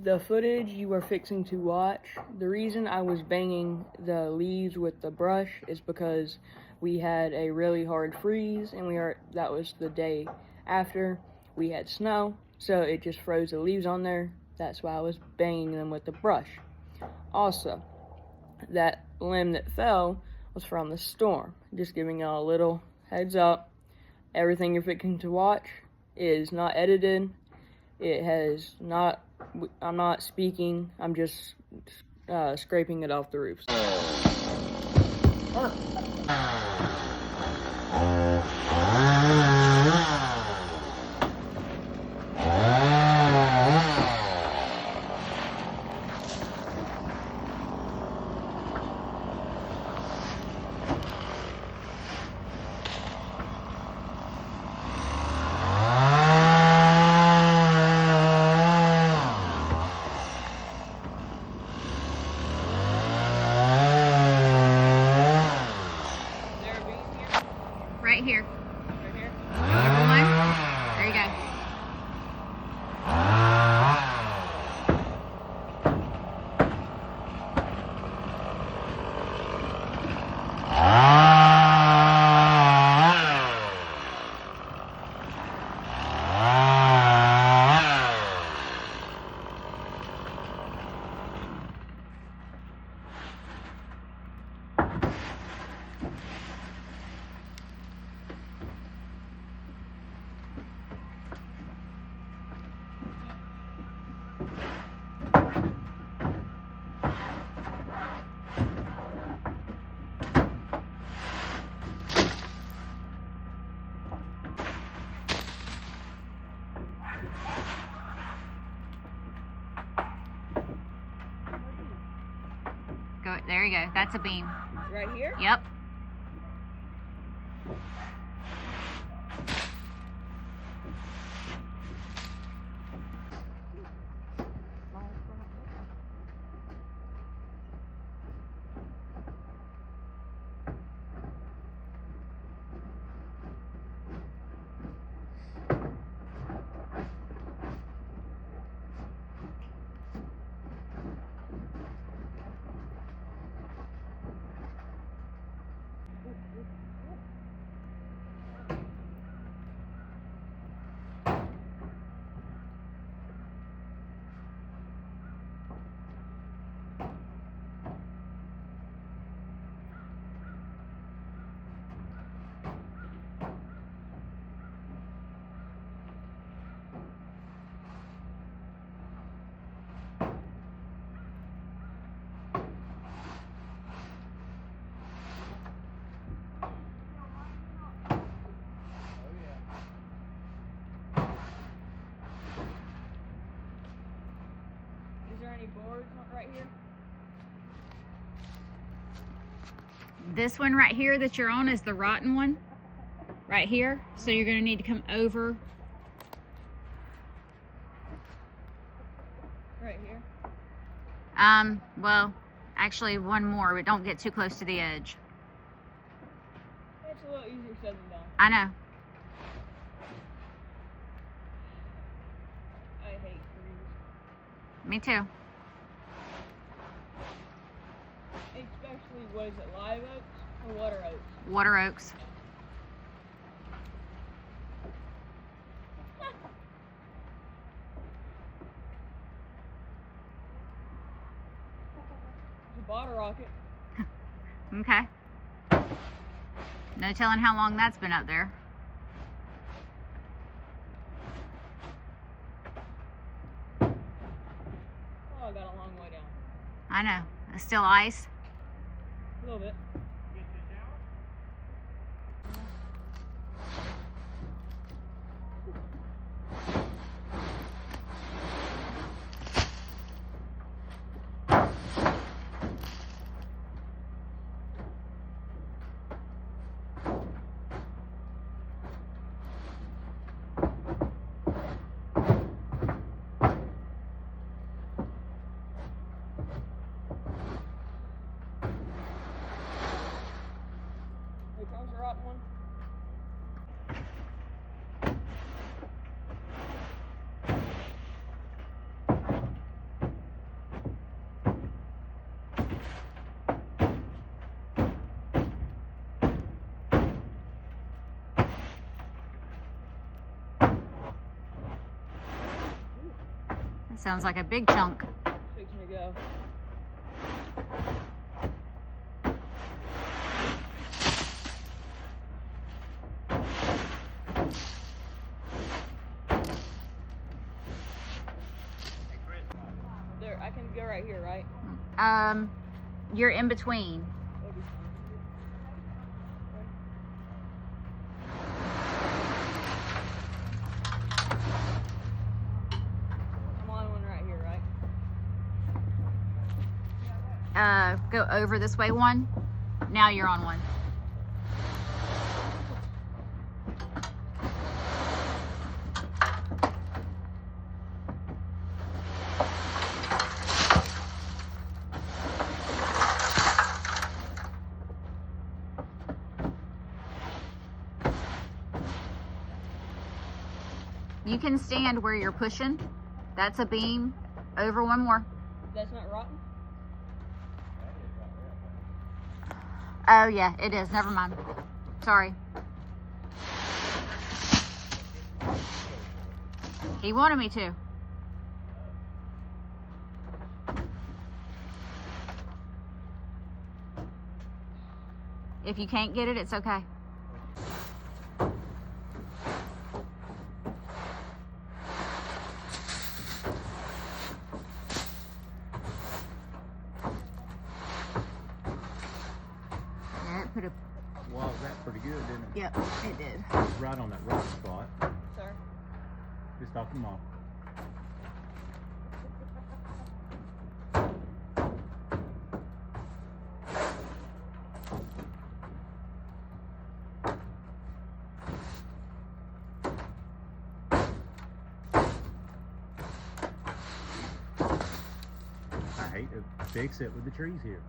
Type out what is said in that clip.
The footage you are fixing to watch, the reason I was banging the leaves with the brush is because we had a really hard freeze, and that was the day after we had snow, so it just froze the leaves on there. That's why I was banging them with the brush. Also, that limb that fell was from the storm. Just giving y'all a little heads up. Everything you're fixing to watch is not edited. I'm not speaking, I'm just scraping it off the roofs. Right here. Right here? Number one. There you go. Go, there you go. That's a beam. Right here? Yep. Is there any boards right here? This one right here that you're on is the rotten one. Right here. So you're going to need to come over. Right here? Well, actually one more, but don't get too close to the edge. It's a little easier said than done. I know. I hate trees. Me too. Especially, what is it, live oaks or water oaks? Water oaks. It's a bottle rocket. Okay. No telling how long that's been up there. Oh, I got a long way down. I know. It's still ice. A little bit. sounds like a big chunk. Fixing to go. There, I can go right here, right? You're in between. That'll be fine. I'm on one right here, right? Go over this way one. Now you're on one. You can stand where you're pushing. That's a beam. Over one more. That's not rotten? Oh yeah, it is. Never mind. Sorry. He wanted me to. If you can't get it, it's okay. Put a, Wow, that pretty good, didn't it? yep, it did. Right on that rock spot. Sir? Just off the mall. I hate to fix it with the trees here.